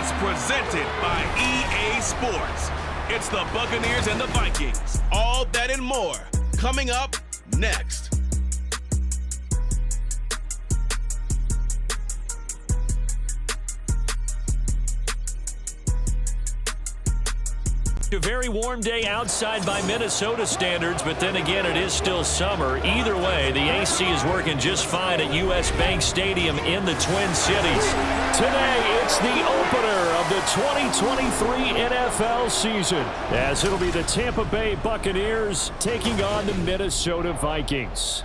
It's presented by EA Sports. It's the Buccaneers and the Vikings. All that and more coming up next. A very warm day outside by Minnesota standards, but then again, it is still summer. Either way, the AC is working just fine at US Bank Stadium in the Twin Cities. Today, it's the opener of the 2023 NFL season, as it'll be the Tampa Bay Buccaneers taking on the Minnesota Vikings.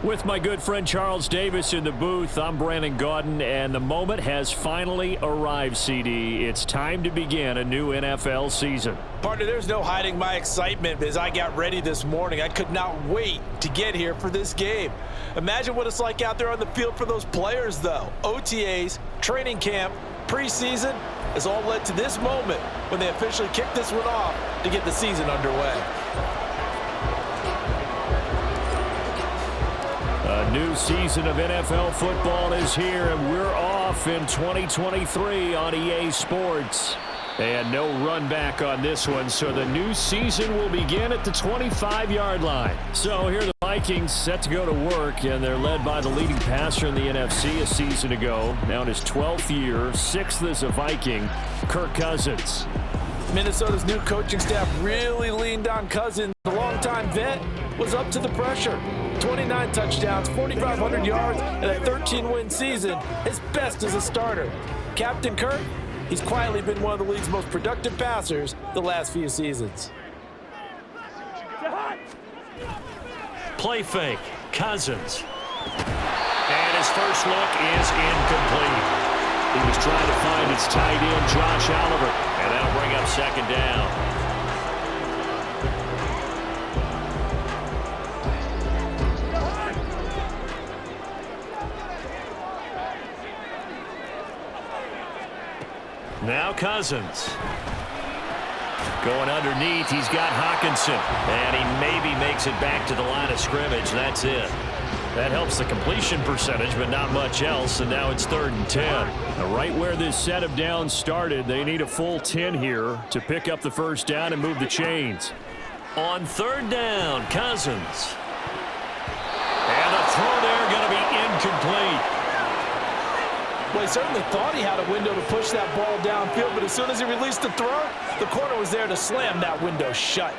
With my good friend Charles Davis in the booth, I'm Brandon Gaudin, and the moment has finally arrived, CD. It's time to begin a new NFL season. Partner, there's no hiding my excitement as I got ready this morning. I could not wait to get here for this game. Imagine what it's like out there on the field for those players, though. OTAs, training camp, preseason has all led to this moment when they officially kick this one off to get the season underway. A new season of NFL football is here, and we're off in 2023 on EA Sports. And no run back on this one, so the new season will begin at the 25-yard line. So here are the Vikings set to go to work, and they're led by the leading passer in the NFC a season ago. Now in his 12th year, 6th as a Viking, Kirk Cousins. Minnesota's new coaching staff really leaned on Cousins. The longtime vet was up to the pressure. 29 touchdowns, 4,500 yards, and a 13-win season, his best as a starter. Captain Kirk, he's quietly been one of the league's most productive passers the last few seasons. Play fake, Cousins. And his first look is incomplete. He was trying to find its tight end, Josh Oliver, and that'll bring up second down. Now Cousins. Going underneath, he's got Hawkinson. And he maybe makes it back to the line of scrimmage. That's it. That helps the completion percentage, but not much else. And now it's 3rd and 10. Now, right where this set of downs started, they need a full 10 here to pick up the first down and move the chains. On 3rd down, Cousins. And the throw there going to be incomplete. Well, he certainly thought he had a window to push that ball downfield, but as soon as he released the throw, the corner was there to slam that window shut.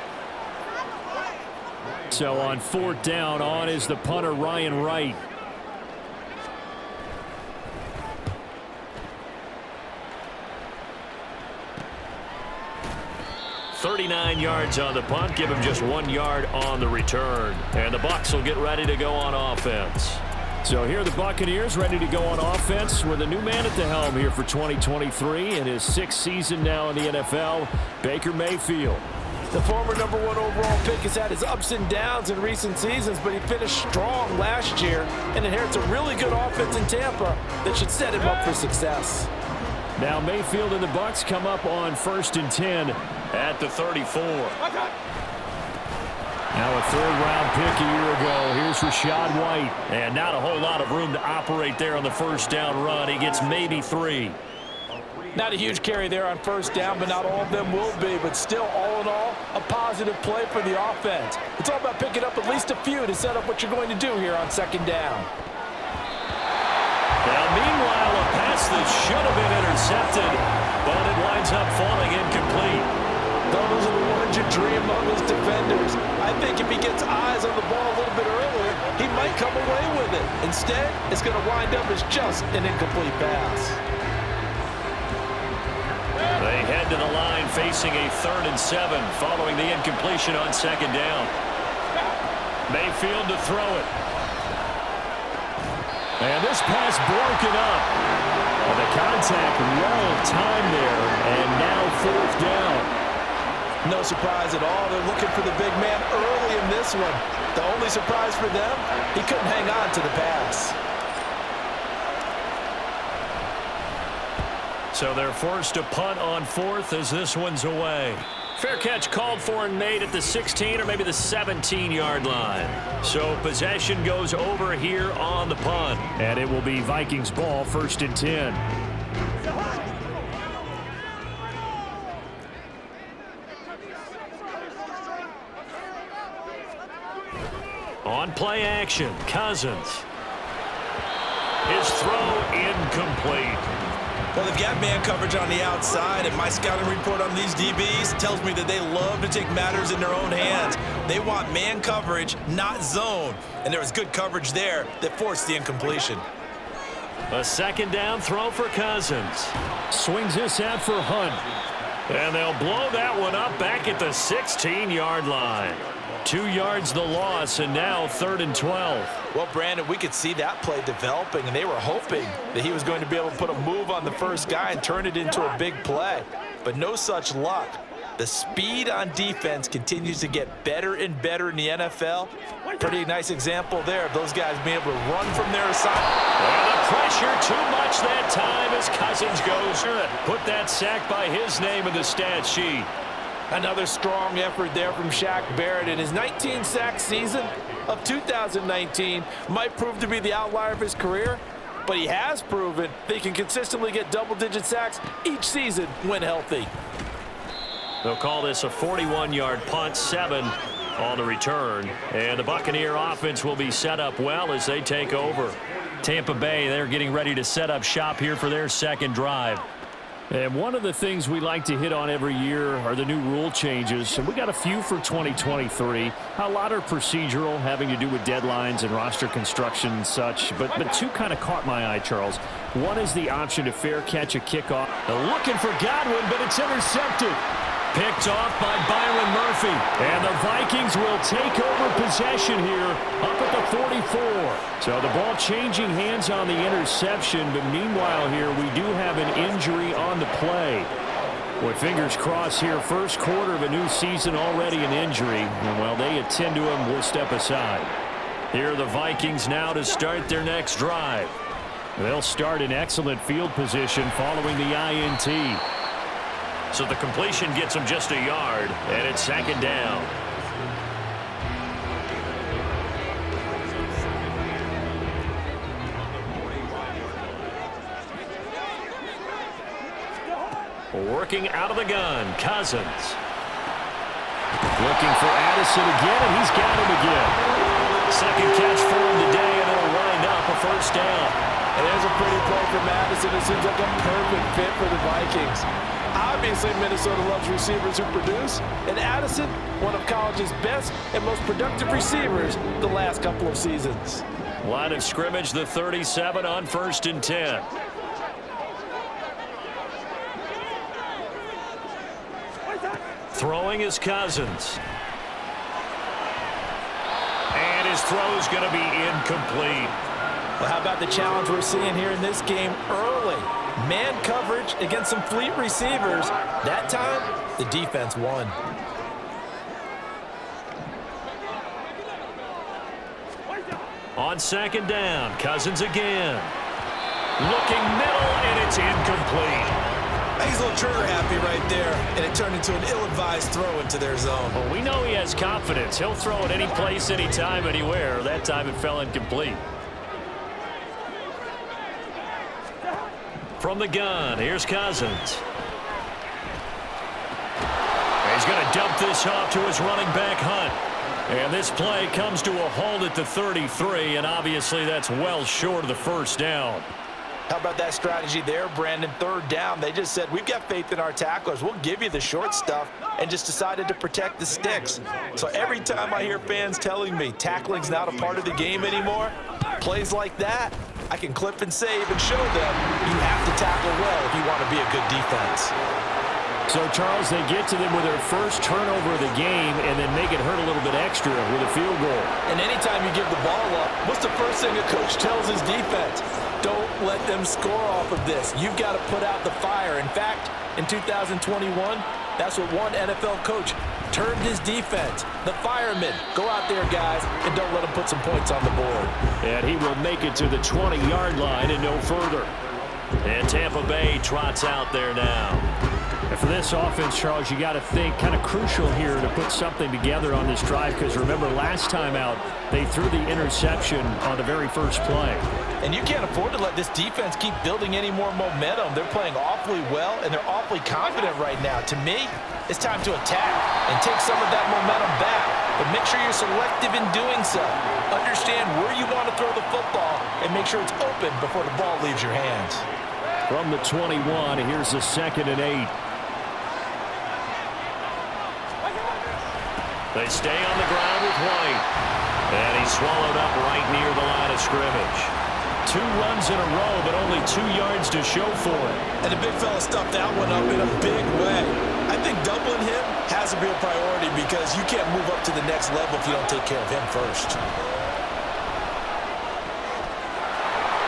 So on 4th down, on is the punter, Ryan Wright. "39 yards on the punt, give him just 1 yard on the return. And the Bucs will get ready to go on offense. So here are the Buccaneers ready to go on offense with a new man at the helm here for 2023 in his 6th season now in the NFL, Baker Mayfield. The former #1 overall pick has had his ups and downs in recent seasons, but he finished strong last year and inherits a really good offense in Tampa that should set him up for success. Now Mayfield and the Bucs come up on 1st and 10 at the 34. Now a 3rd-round pick a year ago. Here's Rachaad White. And not a whole lot of room to operate there on the first down run. He gets maybe 3. Not a huge carry there on 1st down, but not all of them will be. But still, all in all, a positive play for the offense. It's all about picking up at least a few to set up what you're going to do here on 2nd down. Now, meanwhile, a pass that should have been intercepted, but it winds up falling incomplete. Those are the ones you dream of as defenders. I think if he gets eyes on the ball a little bit earlier, he might come away with it. Instead, it's going to wind up as just an incomplete pass. They head to the line facing a 3rd and 7 following the incompletion on 2nd down. Mayfield to throw it. And this pass broken up. And the contact well timed there, and now 4th down. No surprise at all. They're looking for the big man early in this one. The only surprise for them, he couldn't hang on to the pass. So they're forced to punt on 4th as this one's away. Fair catch called for and made at the 16 or maybe the 17-yard line. So possession goes over here on the punt. And it will be Vikings ball, 1st and 10. On play action, Cousins. His throw incomplete. Well, they've got man coverage on the outside, and my scouting report on these DBs tells me that they love to take matters in their own hands. They want man coverage, not zone. And there was good coverage there that forced the incompletion. A second down throw for Cousins. Swings this out for Hunt. And they'll blow that one up back at the 16-yard line. 2 yards the loss, and now 3rd and 12. Well, Brandon, we could see that play developing, and they were hoping that he was going to be able to put a move on the first guy and turn it into a big play. But no such luck. The speed on defense continues to get better and better in the NFL. Pretty nice example there of those guys being able to run from their assignment. And the pressure too much that time as Cousins goes. Put that sack by his name in the stat sheet. Another strong effort there from Shaq Barrett. In his 19-sack season of 2019 might prove to be the outlier of his career, but he has proven that he can consistently get double-digit sacks each season when healthy. They'll call this a 41-yard punt, 7 on the return. And the Buccaneer offense will be set up well as they take over. Tampa Bay, they're getting ready to set up shop here for their second drive. And one of the things we like to hit on every year are the new rule changes. And we got a few for 2023. A lot are procedural, having to do with deadlines and roster construction and such. But two kind of caught my eye, Charles. One is the option to fair catch a kickoff. Looking for Godwin, but it's intercepted. Picked off by Byron Murphy. And the Vikings will take over possession here up at the 44. So the ball changing hands on the interception. But meanwhile here, we do have an injury on the play. Boy, fingers crossed here. First quarter of a new season, already an injury. And while they attend to him, we'll step aside. Here are the Vikings now to start their next drive. They'll start in excellent field position following the INT. So the completion gets him just a yard, and it's second down. Working out of the gun, Cousins. Looking for Addison again, and he's got him again. Second catch for him today, and it'll wind up a first down. And there's a pretty play for Madison. It seems like a perfect fit for the Vikings. Obviously, Minnesota loves receivers who produce, and Addison, one of college's best and most productive receivers the last couple of seasons. Line of scrimmage, the 37 on 1st and 10. Throwing is Cousins. And his throw's going to be incomplete. Well, how about the challenge we're seeing here in this game early? Man coverage against some fleet receivers. That time, the defense won. On second down, Cousins again. Looking middle, and it's incomplete. He's a little trigger happy right there, and it turned into an ill-advised throw into their zone. Well, we know he has confidence. He'll throw it any place, anytime, anywhere. That time it fell incomplete. From the gun, here's Cousins. He's going to dump this off to his running back, Hunt. And this play comes to a halt at the 33, and obviously that's well short of the first down. How about that strategy there, Brandon? Third down, they just said, we've got faith in our tacklers. We'll give you the short stuff, and just decided to protect the sticks. So every time I hear fans telling me tackling's not a part of the game anymore, plays like that, I can clip and save and show them you have to tackle well if you want to be a good defense. So, Charles, they get to them with their first turnover of the game and then make it hurt a little bit extra with a field goal. And anytime you give the ball up, what's the first thing a coach tells his defense? Don't let them score off of this. You've got to put out the fire. In fact, in 2021, that's what one NFL coach termed his defense. The firemen. Go out there, guys, and don't let them put some points on the board. And he will make it to the 20-yard line and no further. And Tampa Bay trots out there now. And for this offense, Charles, you got to think kind of crucial here to put something together on this drive, because remember last time out they threw the interception on the very first play. And you can't afford to let this defense keep building any more momentum. They're playing awfully well, and they're awfully confident right now. To me, it's time to attack and take some of that momentum back. But make sure you're selective in doing so. Understand where you want to throw the football and make sure it's open before the ball leaves your hands. From the 21, here's the 2nd and 8. They stay on the ground with White. And he's swallowed up right near the line of scrimmage. 2 runs in a row, but only 2 yards to show for it. And the big fella stuffed that one up in a big way. I think doubling him has to be a priority because you can't move up to the next level if you don't take care of him first.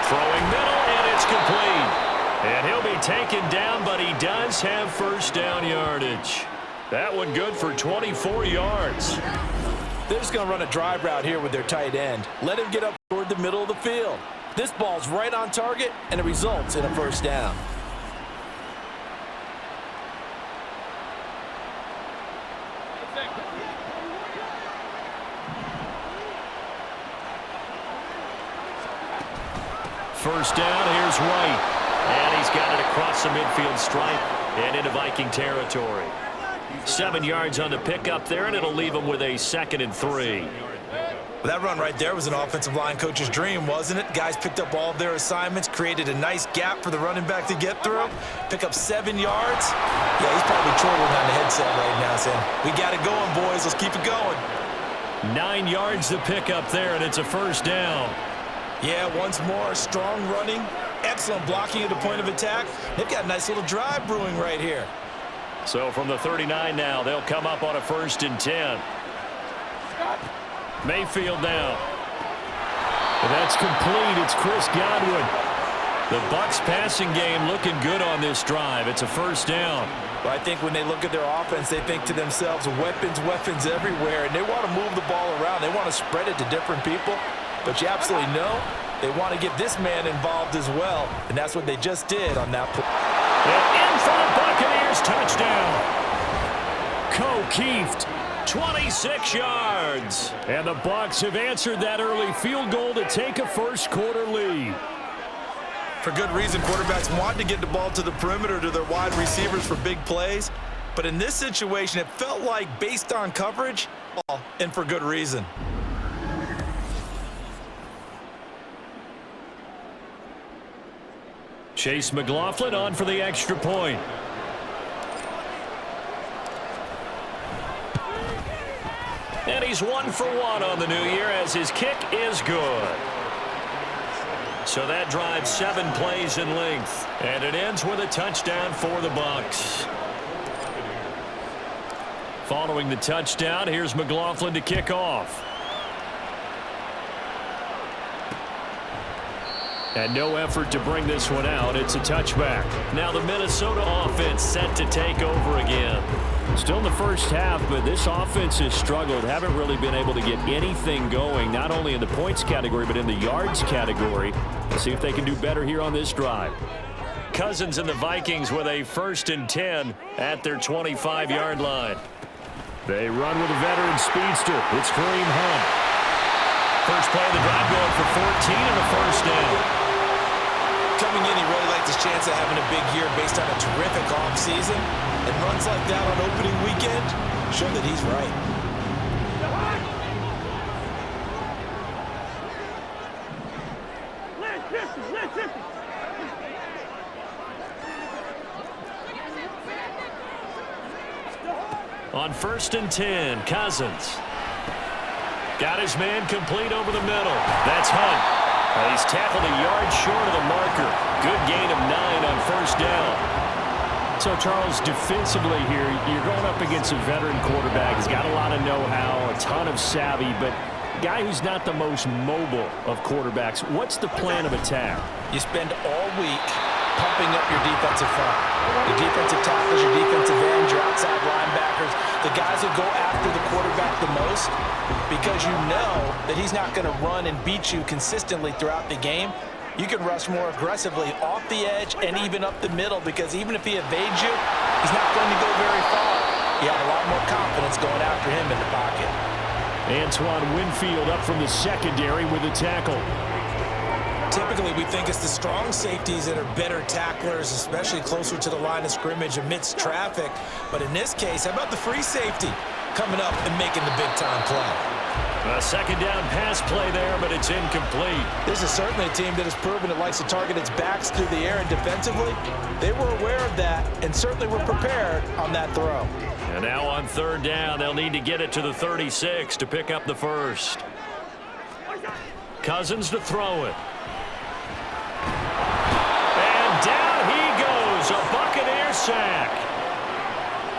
Throwing middle, and it's complete. And he'll be taken down, but he does have first down yardage. That one good for 24 yards. They're just going to run a drive route here with their tight end. Let him get up toward the middle of the field. This ball's right on target, and it results in a first down. First down, here's White. And he's got it across the midfield stripe and into Viking territory. 7 yards on the pickup there, and it'll leave him with a 2nd and 3. Well, that run right there was an offensive line coach's dream, wasn't it? Guys picked up all of their assignments, created a nice gap for the running back to get through, pick up 7 yards. Yeah, he's probably chortling on the headset right now saying, we got it going, boys. Let's keep it going. 9 yards to pick up there, and it's a first down. Yeah, once more, strong running, excellent blocking at the point of attack. They've got a nice little drive brewing right here. So from the 39 now, they'll come up on a 1st and 10. Mayfield now. And that's complete. It's Chris Godwin. The Bucs passing game looking good on this drive. It's a first down. Well, I think when they look at their offense, they think to themselves, weapons, weapons everywhere, and they want to move the ball around. They want to spread it to different people. But you absolutely know they want to get this man involved as well, and that's what they just did on that play. And in for the Buccaneers, touchdown. Keeft, 26 yards. And the Bucs have answered that early field goal to take a first-quarter lead. For good reason, quarterbacks want to get the ball to the perimeter to their wide receivers for big plays. But in this situation, it felt like based on coverage, and for good reason. Chase McLaughlin on for the extra point. And he's 1 for 1 on the new year as his kick is good. So that drives 7 plays in length. And it ends with a touchdown for the Bucs. Following the touchdown, here's McLaughlin to kick off. And no effort to bring this one out. It's a touchback. Now the Minnesota offense set to take over again. Still in the first half, but this offense has struggled. Haven't really been able to get anything going, not only in the points category, but in the yards category. Let's see if they can do better here on this drive. Cousins and the Vikings with a 1st and 10 at their 25-yard line. They run with a veteran speedster. It's Kareem Hunt. First play of the drive going for 14 and a first down. Coming in, he really liked his chance of having a big year based on a terrific offseason. And runs like that on opening weekend show that he's right. On 1st and 10, Cousins. Got his man complete over the middle. That's Hunt. He's tackled a yard short of the marker. Good gain of 9 on first down. So, Charles, defensively here, you're going up against a veteran quarterback. He's got a lot of know-how, a ton of savvy, but a guy who's not the most mobile of quarterbacks. What's the plan of attack? You spend all week pumping up your defensive front. Your defensive tackles, your defensive ends, your outside linebackers, the guys who go after the quarterback the most, because you know that he's not going to run and beat you consistently throughout the game. you can rush more aggressively off the edge and even up the middle, because even if he evades you, he's not going to go very far. You have a lot more confidence going after him in the pocket. Antoine Winfield up from the secondary with a tackle. Typically, we think it's the strong safeties that are better tacklers, especially closer to the line of scrimmage amidst traffic. But in this case, how about the free safety coming up and making the big-time play? A second down pass play there, but it's incomplete. This is certainly a team that has proven it likes to target its backs through the air, and defensively, they were aware of that and certainly were prepared on that throw. And now on third down, they'll need to get it to the 36 to pick up the first. Cousins to throw it. And down he goes, a Buccaneer sack.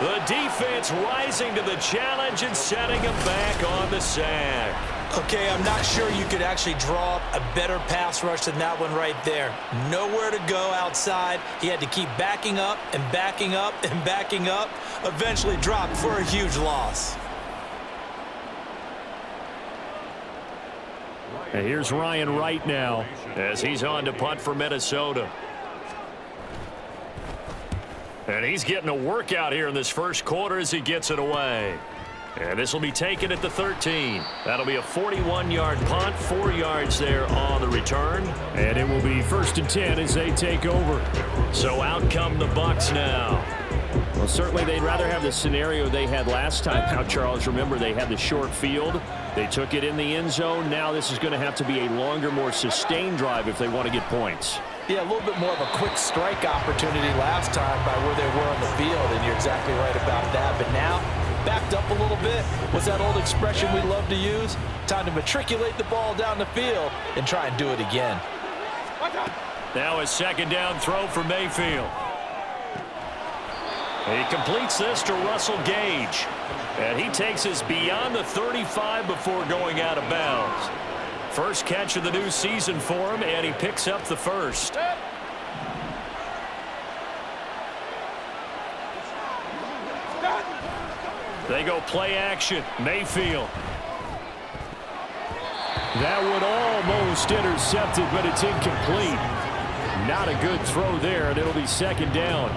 The defense rising to the challenge and setting him back on the sack. Okay, I'm not sure you could actually draw up a better pass rush than that one right there. Nowhere to go outside. He had to keep backing up and backing up and backing up. Eventually dropped for a huge loss. And here's Ryan Wright now as he's on to punt for Minnesota. And he's getting a workout here in this first quarter as he gets it away. And this will be taken at the 13. That'll be a 41-yard punt, 4 yards there on the return. And it will be 1st and 10 as they take over. So out come the Bucs now. Well, certainly they'd rather have the scenario they had last time. Now, Charles, remember, they had the short field. They took it in the end zone. Now this is going to have to be a longer, more sustained drive if they want to get points. Yeah, a little bit more of a quick strike opportunity last time by where they were on the field, and you're exactly right about that. But now, backed up a little bit. What's that old expression we love to use? Time to matriculate the ball down the field and try and do it again. Now a second down throw for Mayfield. He completes this to Russell Gage. And he takes us beyond the 35 before going out of bounds. First catch of the new season for him, and he picks up the first. They go play action. Mayfield. That one almost intercepted, but it's incomplete. Not a good throw there, and it'll be second down.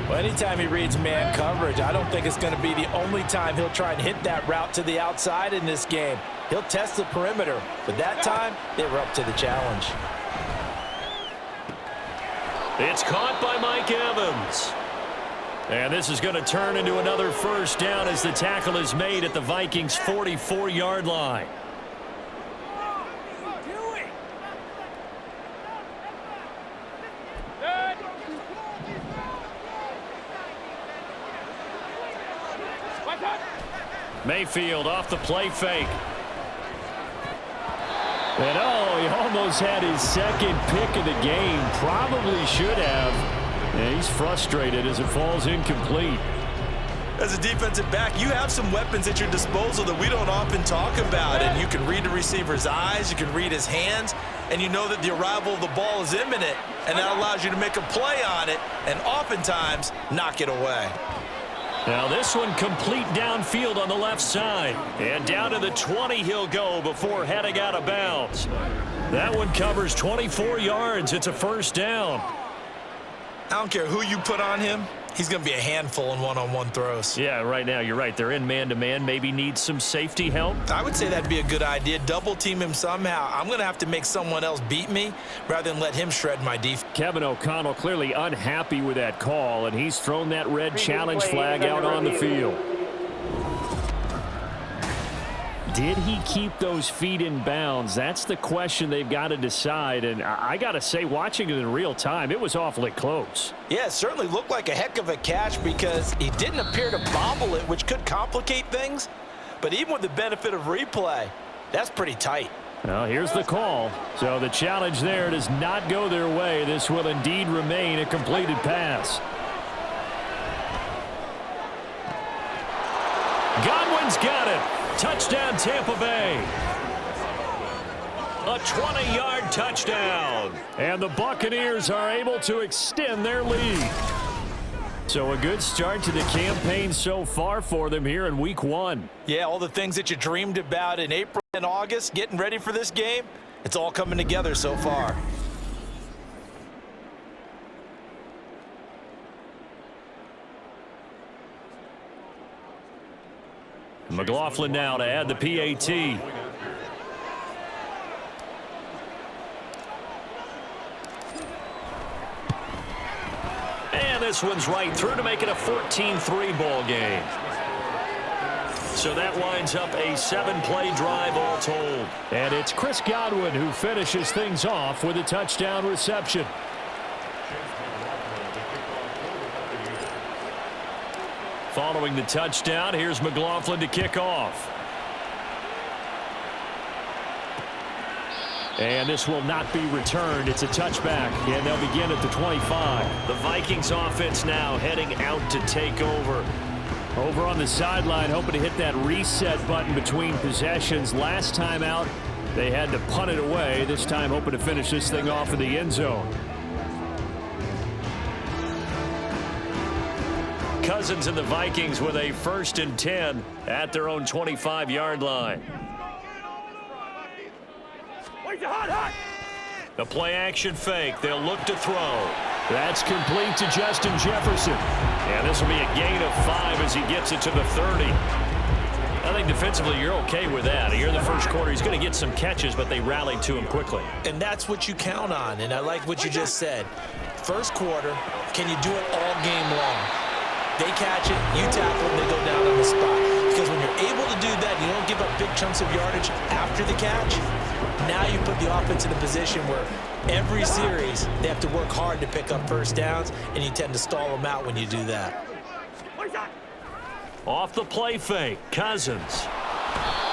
Well, anytime he reads man coverage, I don't think it's going to be the only time he'll try and hit that route to the outside in this game. He'll test the perimeter, but that time, they were up to the challenge. It's caught by Mike Evans. And this is going to turn into another first down as the tackle is made at the Vikings' 44-yard line. Mayfield off the play fake. And oh, he almost had his second pick of the game. Probably should have. And he's frustrated as it falls incomplete. As a defensive back, you have some weapons at your disposal that we don't often talk about. And you can read the receiver's eyes, you can read his hands, and you know that the arrival of the ball is imminent. And that allows you to make a play on it and oftentimes knock it away. Now this one complete downfield on the left side. And down to the 20 he'll go before heading out of bounds. That one covers 24 yards. It's a first down. I don't care who you put on him. He's going to be a handful in one-on-one throws. Yeah, right now you're right. They're in man-to-man. Maybe need some safety help. I would say that'd be a good idea. Double team him somehow. I'm going to have to make someone else beat me rather than let him shred my defense. Kevin O'Connell clearly unhappy with that call, and he's thrown that red challenge flag out on the field. Did he keep those feet in bounds? That's the question they've got to decide. And I got to say, watching it in real time, it was awfully close. Yeah, it certainly looked like a heck of a catch because he didn't appear to bobble it, which could complicate things. But even with the benefit of replay, that's pretty tight. Well, here's the call. So the challenge there does not go their way. This will indeed remain a completed pass. Godwin's got it. Touchdown, Tampa Bay. A 20-yard touchdown. And the Buccaneers are able to extend their lead. So a good start to the campaign so far for them here in week 1. Yeah, all the things that you dreamed about in April and August, getting ready for this game, it's all coming together so far. McLaughlin now to add the PAT. And this one's right through to make it a 14-3 ball game. So that winds up a 7-play drive all told. And it's Chris Godwin who finishes things off with a touchdown reception. Following the touchdown, here's McLaughlin to kick off. And this will not be returned. It's a touchback, and they'll begin at the 25. The Vikings offense now heading out to take over. Over on the sideline, hoping to hit that reset button between possessions. Last time out, they had to punt it away. This time, hoping to finish this thing off in the end zone. Cousins and the Vikings with a 1st and 10 at their own 25-yard line. The play-action fake. They'll look to throw. That's complete to Justin Jefferson. And this will be a gain of 5 as he gets it to the 30. I think defensively you're okay with that. Here in the first quarter, he's going to get some catches, but they rallied to him quickly. And that's what you count on, and I like what you just said. First quarter, can you do it all game long? They catch it, you tackle them, they go down on the spot. Because when you're able to do that, you don't give up big chunks of yardage after the catch. Now you put the offense in a position where every series they have to work hard to pick up first downs, and you tend to stall them out when you do that. Off the play fake, Cousins.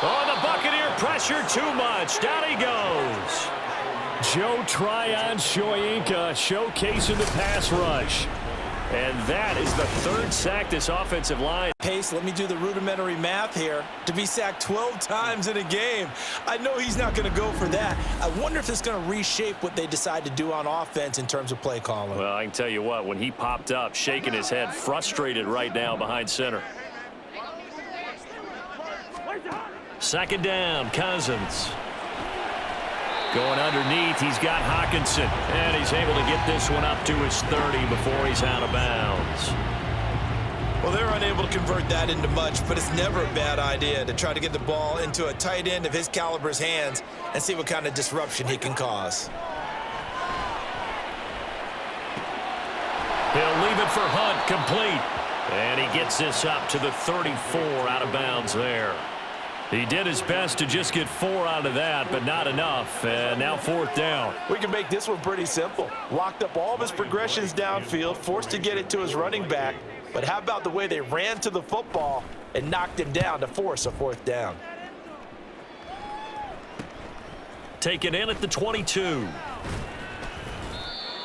Oh, the Buccaneer pressure too much. Down he goes. Joe Tryon-Shoyinka showcasing the pass rush. And that is the 3rd sack this offensive line. Pace, let me do the rudimentary math here. To be sacked 12 times in a game, I know he's not going to go for that. I wonder if it's going to reshape what they decide to do on offense in terms of play calling. Well, I can tell you what, when he popped up, shaking his head, frustrated right now behind center. 2nd down, Cousins. Going underneath, he's got Hockenson, and he's able to get this one up to his 30 before he's out of bounds. Well, they're unable to convert that into much, but it's never a bad idea to try to get the ball into a tight end of his caliber's hands and see what kind of disruption he can cause. He'll leave it for Hunt, complete. And he gets this up to the 34, out of bounds there. He did his best to just get 4 out of that, but not enough. And now 4th down. We can make this one pretty simple. Locked up all of his progressions downfield, forced to get it to his running back. But how about the way they ran to the football and knocked him down to force a 4th down? Taken in at the 22.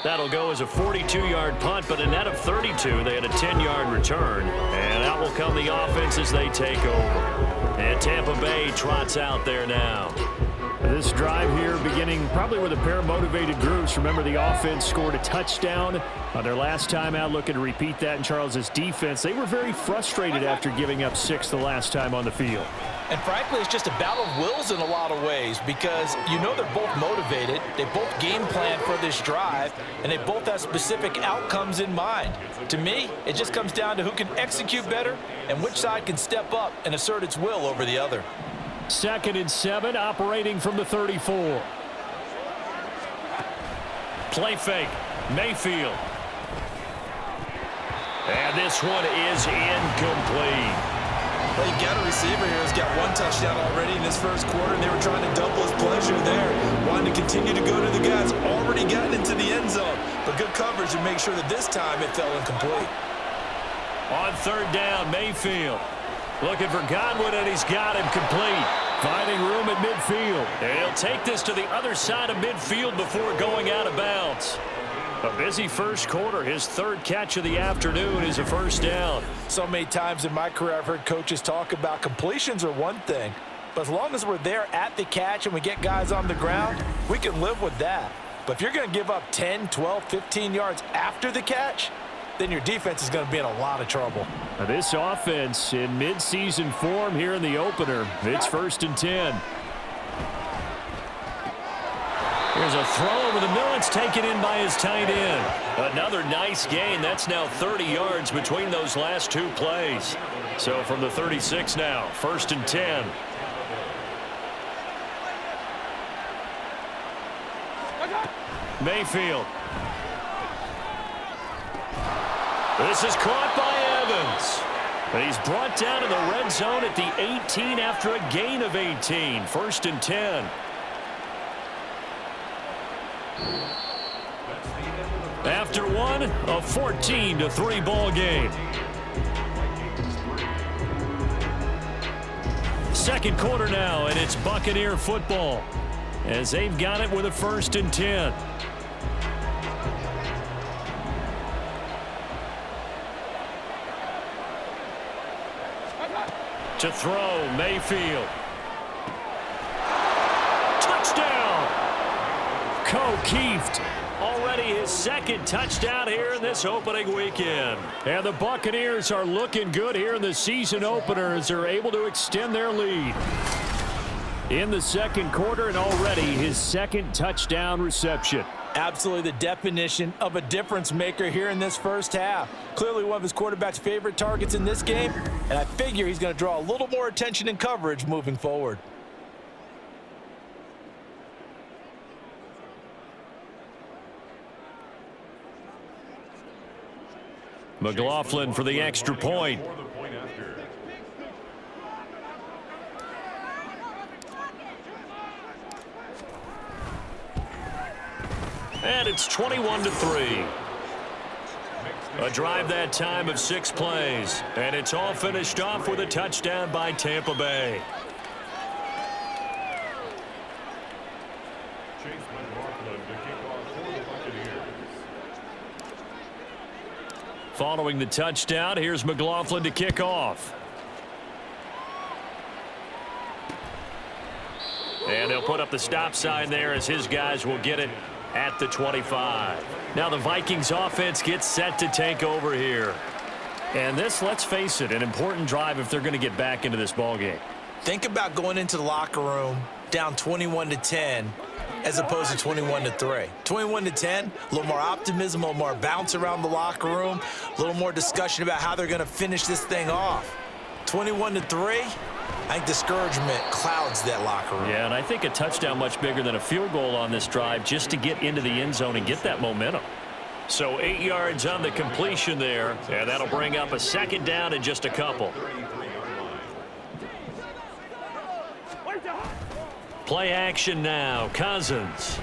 That'll go as a 42-yard punt, but a net of 32. They had a 10-yard return. And out will come the offense as they take over. And Tampa Bay trots out there now. This drive here beginning probably with a pair of motivated groups. Remember, the offense scored a touchdown on their last time out, looking to repeat that in Charles's defense. They were very frustrated after giving up 6 the last time on the field. And frankly, it's just a battle of wills in a lot of ways because you know they're both motivated, they both game plan for this drive, and they both have specific outcomes in mind. To me, it just comes down to who can execute better and which side can step up and assert its will over the other. 2nd and 7, operating from the 34. Play fake, Mayfield. And this one is incomplete. Well, you've got a receiver here who's got 1 touchdown already in this first quarter, and they were trying to double his pleasure there. Wanting to continue to go to the guys already gotten into the end zone. But good coverage to make sure that this time it fell incomplete. On 3rd down, Mayfield. Looking for Godwin, and he's got him complete. Finding room at midfield. And he'll take this to the other side of midfield before going out of bounds. A busy first quarter. His 3rd catch of the afternoon is a 1st down. So many times in my career I've heard coaches talk about completions are one thing, but as long as we're there at the catch and we get guys on the ground, we can live with that. But if you're going to give up 10, 12, 15 yards after the catch, then your defense is going to be in a lot of trouble. Now this offense in midseason form here in the opener. It's 1st and 10. Here's a throw over the middle. It's taken in by his tight end. Another nice gain. That's now 30 yards between those last two plays. So from the 36 now, 1st and 10. Mayfield. This is caught by Evans. And he's brought down to the red zone at the 18 after a gain of 18. 1st and 10. After one, a 14-3 ball game. Second quarter now, and it's Buccaneer football as they've got it with a 1st and 10. To throw, Mayfield. Touchdown! Keeft. Already his second touchdown here in this opening weekend. And the Buccaneers are looking good here in the season opener as they're able to extend their lead. In the second quarter, and already his second touchdown reception. Absolutely the definition of a difference maker here in this first half. Clearly one of his quarterback's favorite targets in this game, and I figure he's going to draw a little more attention and coverage moving forward. McLaughlin for the extra point. And it's 21-3. A drive that time of 6 plays. And it's all finished off with a touchdown by Tampa Bay. Following the touchdown, here's McLaughlin to kick off. And they'll put up the stop sign there as his guys will get it at the 25. Now the Vikings offense gets set to take over here. And this, let's face it, an important drive if they're going to get back into this ballgame. Think about going into the locker room down 21-10 as opposed to 21-3. 21-10, a little more optimism, a little more bounce around the locker room, a little more discussion about how they're going to finish this thing off. 21-3, I think discouragement clouds that locker room. Yeah, and I think a touchdown much bigger than a field goal on this drive just to get into the end zone and get that momentum. So 8 yards on the completion there, and that'll bring up a 2nd down in just a couple. Play action now, Cousins.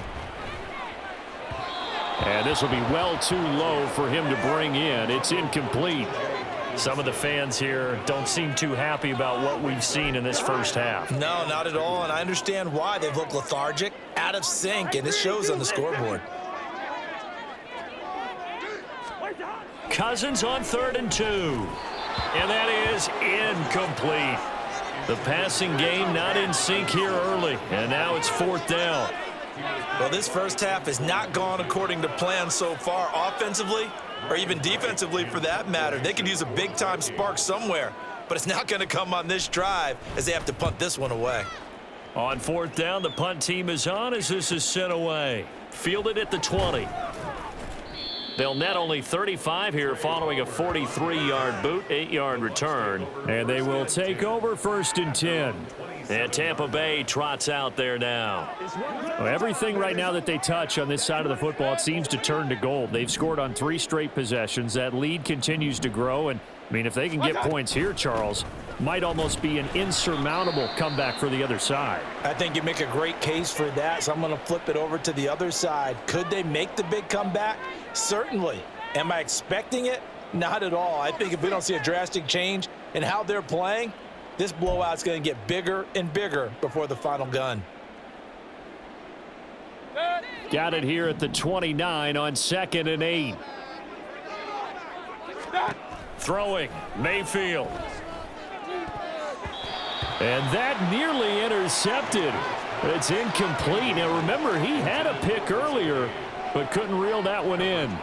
And this will be well too low for him to bring in. It's incomplete. Some of the fans here don't seem too happy about what we've seen in this first half. No, not at all, and I understand why. They've looked lethargic, out of sync, and it shows on the scoreboard. Cousins on 3rd and 2. And that is incomplete. The passing game not in sync here early, and now it's 4th down. Well, this first half has not gone according to plan so far offensively or even defensively for that matter. They could use a big-time spark somewhere, but it's not going to come on this drive as they have to punt this one away. On 4th down, the punt team is on as this is sent away. Fielded at the 20. They'll net only 35 here following a 43-yard boot, 8-yard return. And they will take over 1st and 10. And Tampa Bay trots out there now. Well, everything right now that they touch on this side of the football, it seems to turn to gold. They've scored on 3 straight possessions. That lead continues to grow. And, I mean, if they can get points here, Charles, might almost be an insurmountable comeback for the other side. I think you make a great case for that, so I'm going to flip it over to the other side. Could they make the big comeback? Certainly. Am I expecting it? Not at all. I think if we don't see a drastic change in how they're playing, this blowout's going to get bigger and bigger before the final gun. Got it here at the 29 on 2nd and 8. Throwing, Mayfield. And that nearly intercepted. It's incomplete. Now, remember, he had a pick earlier, but couldn't reel that one in.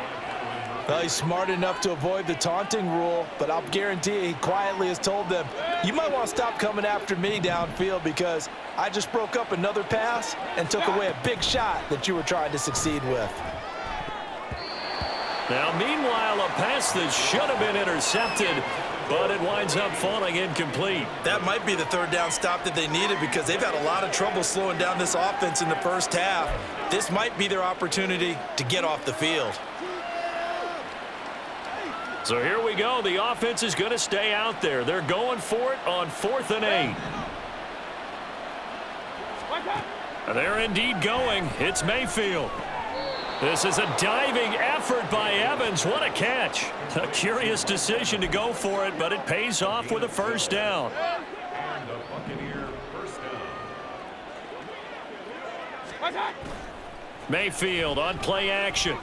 Well, he's smart enough to avoid the taunting rule, but I'll guarantee he quietly has told them, you might want to stop coming after me downfield because I just broke up another pass and took away a big shot that you were trying to succeed with. Now, meanwhile, a pass that should have been intercepted, but it winds up falling incomplete. That might be the third down stop that they needed because they've had a lot of trouble slowing down this offense in the first half. This might be their opportunity to get off the field. So here we go. The offense is going to stay out there. They're going for it on 4th and 8. They're indeed going. It's Mayfield. This is a diving effort by Evans. What a catch. A curious decision to go for it, but it pays off with a first down. Mayfield on play action.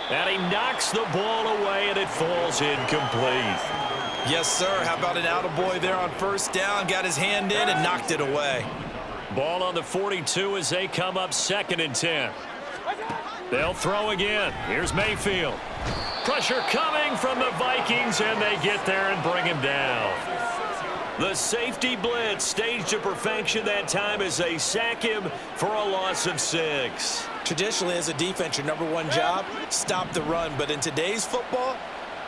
And he knocks the ball away, and it falls incomplete. Yes, sir. How about an attaboy there on first down? Got his hand in and knocked it away. Ball on the 42 as they come up 2nd and 10. They'll throw again. Here's Mayfield. Pressure coming from the Vikings, and they get there and bring him down. The safety blitz staged to perfection that time as they sack him for a loss of 6. Traditionally, as a defense, your number one job, stop the run. But in today's football,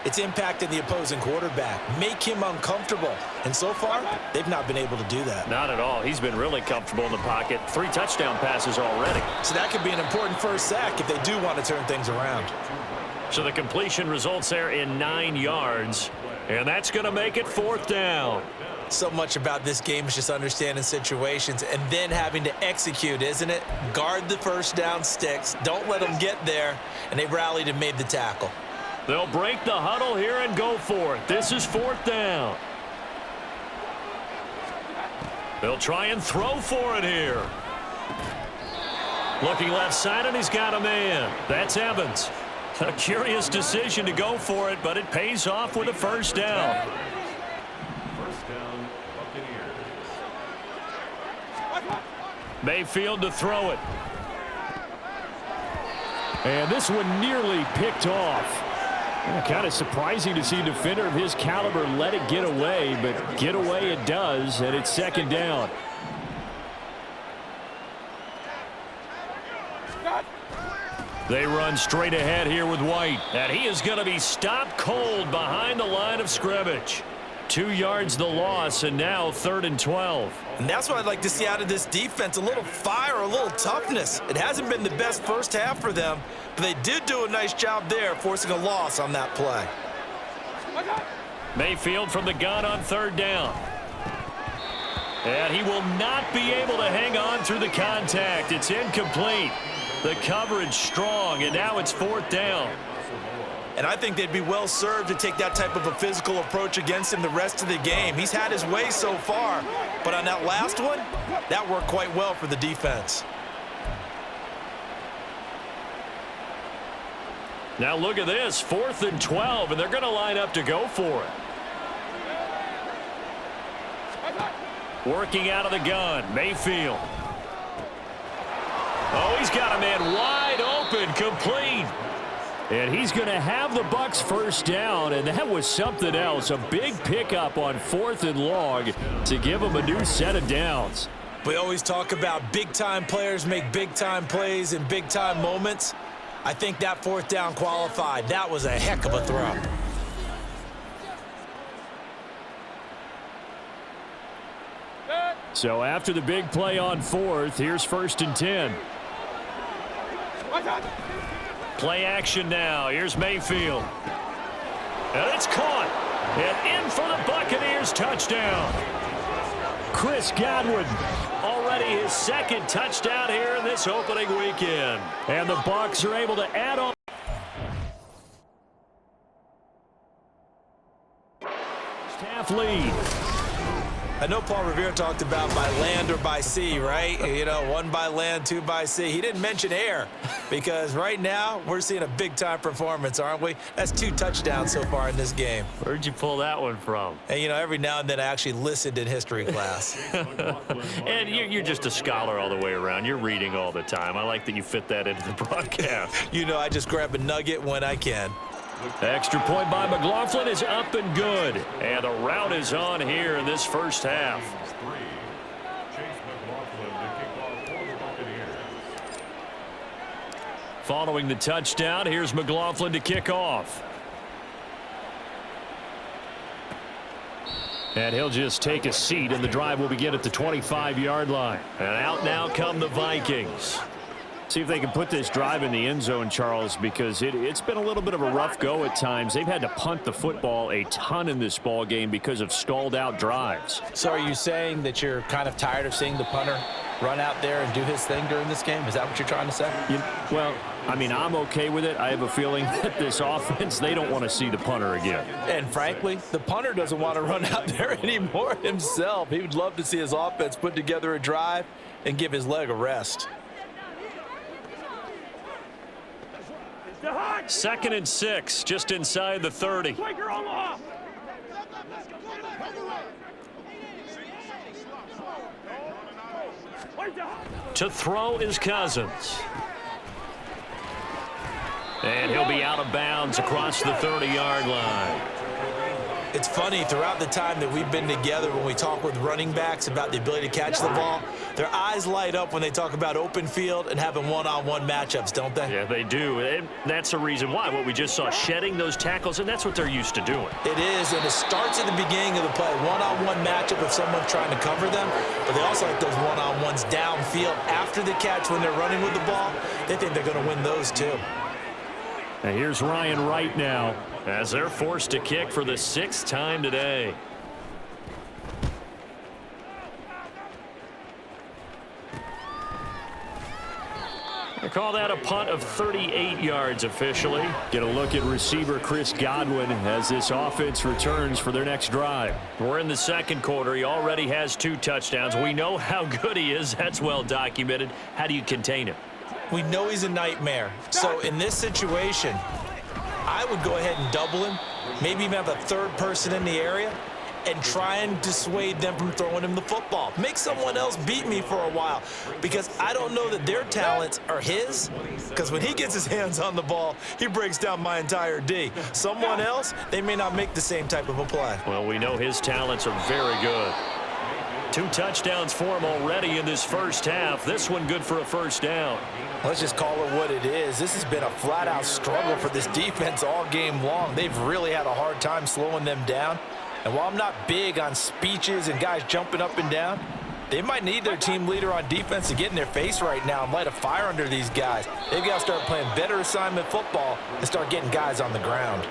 it's impacting the opposing quarterback. Make him uncomfortable. And so far, they've not been able to do that. Not at all. He's been really comfortable in the pocket. 3 touchdown passes already. So that could be an important first sack if they do want to turn things around. So the completion results there in 9 yards. And that's going to make it 4th down. So much about this game is just understanding situations and then having to execute, isn't it? Guard the first down sticks. Don't let them get there. And they rallied and made the tackle. They'll break the huddle here and go for it. This is 4th down. They'll try and throw for it here. Looking left side, and he's got a man. That's Evans. A curious decision to go for it, but it pays off with a first down. Mayfield to throw it. And this one nearly picked off. Kind of surprising to see a defender of his caliber let it get away, but get away it does, and it's 2nd down. They run straight ahead here with White, and he is going to be stopped cold behind the line of scrimmage. 2 yards the loss, and now 3rd and 12. And that's what I'd like to see out of this defense, a little fire, a little toughness. It hasn't been the best first half for them, but they did do a nice job there, forcing a loss on that play. Mayfield from the gun on 3rd down. And he will not be able to hang on through the contact. It's incomplete. The coverage strong, and now it's 4th down. And I think they'd be well served to take that type of a physical approach against him the rest of the game. He's had his way so far, but on that last one, that worked quite well for the defense. Now look at this, 4th and 12, and they're going to line up to go for it. Working out of the gun, Mayfield. Oh, he's got a man wide open, complete. And he's going to have the Bucks first down, and that was something else. A big pickup on 4th and long to give them a new set of downs. We always talk about big-time players make big-time plays in big-time moments. I think that 4th down qualified. That was a heck of a throw. So after the big play on 4th, here's 1st and 10. Play action now. Here's Mayfield. And it's caught. And in for the Buccaneers touchdown. Chris Godwin. Already his 2nd touchdown here in this opening weekend. And the Bucs are able to add on. Half lead. I know Paul Revere talked about by land or by sea, right? You know, 1 by land, 2 by sea. He didn't mention air because right now we're seeing a big-time performance, aren't we? That's 2 touchdowns so far in this game. Where'd you pull that one from? And, you know, every now and then I actually listened in history class. And you're just a scholar all the way around. You're reading all the time. I like that you fit that into the broadcast. You know, I just grab a nugget when I can. Extra point by McLaughlin is up and good. And the route is on here in this first half. Following the touchdown, here's McLaughlin to kick off. And he'll just take a seat, and the drive will begin at the 25-yard line. And out now come the Vikings. See if they can put this drive in the end zone, Charles, because it's been a little bit of a rough go at times. They've had to punt the football a ton in this ball game because of stalled out drives. So are you saying that you're kind of tired of seeing the punter run out there and do his thing during this game? Is that what you're trying to say? Well, I mean, I'm okay with it. I have a feeling that this offense, they don't want to see the punter again. And frankly, the punter doesn't want to run out there anymore himself. He would love to see his offense put together a drive and give his leg a rest. 2nd and 6, just inside the 30. To throw is Cousins. And he'll be out of bounds across the 30-yard line. It's funny, throughout the time that we've been together, when we talk with running backs about the ability to catch the ball, their eyes light up when they talk about open field and having one-on-one matchups, don't they? Yeah, they do. And that's the reason why. What we just saw, shedding those tackles, and that's what they're used to doing. It is, and it starts at the beginning of the play. One-on-one matchup if someone's trying to cover them, but they also like those one-on-ones downfield after the catch when they're running with the ball. They think they're going to win those too. And here's Ryan Wright now as they're forced to kick for the 6th time today. They call that a punt of 38 yards officially. Get a look at receiver Chris Godwin as this offense returns for their next drive. We're in the 2nd quarter. He already has 2 touchdowns. We know how good he is. That's well documented. How do you contain him? We know he's a nightmare. So in this situation, I would go ahead and double him, maybe even have a 3rd person in the area, and try and dissuade them from throwing him the football. Make someone else beat me for a while, because I don't know that their talents are his, because when he gets his hands on the ball, he breaks down my entire D. Someone else, they may not make the same type of a play. Well, we know his talents are very good. 2 touchdowns for him already in this first half. This one good for a 1st down. Let's just call it what it is. This has been a flat-out struggle for this defense all game long. They've really had a hard time slowing them down. And while I'm not big on speeches and guys jumping up and down, they might need their team leader on defense to get in their face right now and light a fire under these guys. They've got to start playing better assignment football and start getting guys on the ground.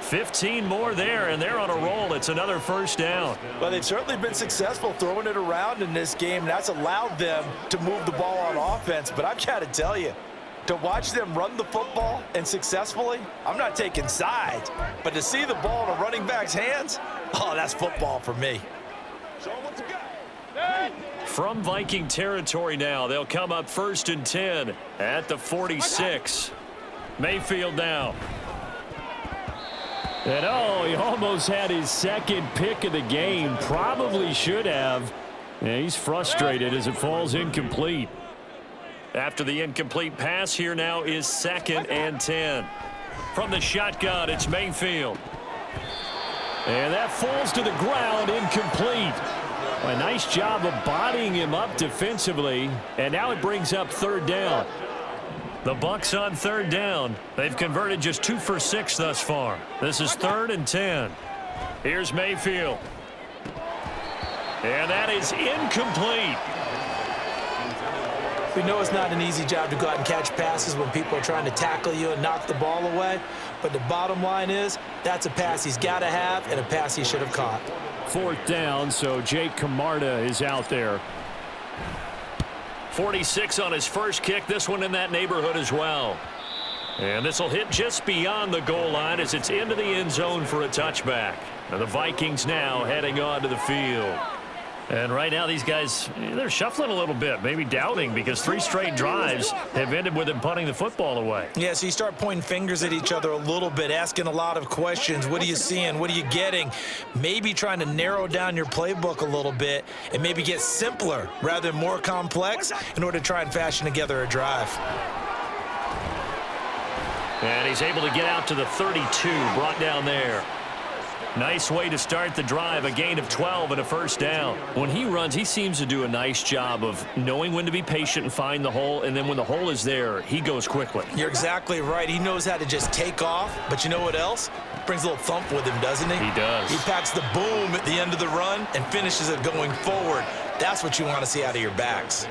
15 more there, and they're on a roll. It's another 1st down. Well, they've certainly been successful throwing it around in this game, and that's allowed them to move the ball on offense. But I've got to tell you, to watch them run the football and successfully, I'm not taking sides, but to see the ball in a running back's hands, oh, that's football for me. From Viking territory now, they'll come up 1st and 10 at the 46. Mayfield now. And oh, he almost had his 2nd pick of the game. Probably should have. Yeah, he's frustrated as it falls incomplete. After the incomplete pass, here now is 2nd and 10. From the shotgun, it's Mayfield. And that falls to the ground, incomplete. A nice job of bodying him up defensively. And now it brings up 3rd down. The Bucs on 3rd down. They've converted just 2 for 6 thus far. This is 3rd and 10. Here's Mayfield. And that is incomplete. We know it's not an easy job to go out and catch passes when people are trying to tackle you and knock the ball away. But the bottom line is, that's a pass he's got to have and a pass he should have caught. 4th down, so Jake Camarda is out there. 46 on his first kick. This one in that neighborhood as well. And this will hit just beyond the goal line as it's into the end zone for a touchback. And the Vikings now heading onto the field. And right now these guys, they're shuffling a little bit, maybe doubting, because 3 straight drives have ended with them punting the football away. Yeah, so you start pointing fingers at each other a little bit, asking a lot of questions. What are you seeing? What are you getting? Maybe trying to narrow down your playbook a little bit and maybe get simpler rather than more complex in order to try and fashion together a drive. And he's able to get out to the 32, brought down there. Nice way to start the drive, a gain of 12 and a first down. When he runs, he seems to do a nice job of knowing when to be patient and find the hole, and then when the hole is there, he goes quickly. You're exactly right. He knows how to just take off, but you know what else? Brings a little thump with him, doesn't he? He does. He packs the boom at the end of the run and finishes it going forward. That's what you want to see out of your backs.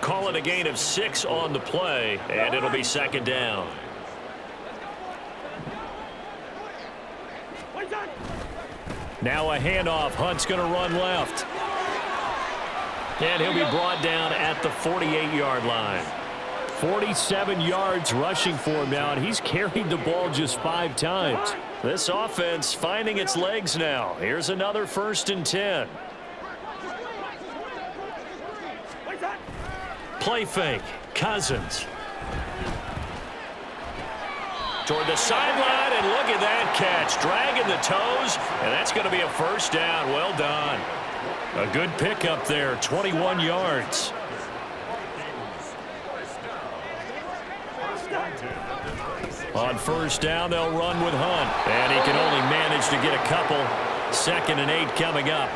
Call it a gain of 6 on the play, and it'll be second down. Now a handoff. Hunt's going to run left. And he'll be brought down at the 48-yard line. 47 yards rushing for him now, and he's carried the ball just 5 times. This offense finding its legs now. Here's another 1st and 10. Play fake. Cousins. Toward the sideline, and look at that catch. Dragging the toes, and that's going to be a first down. Well done. A good pickup there, 21 yards. On first down, they'll run with Hunt, and he can only manage to get a couple. 2nd and 8 coming up.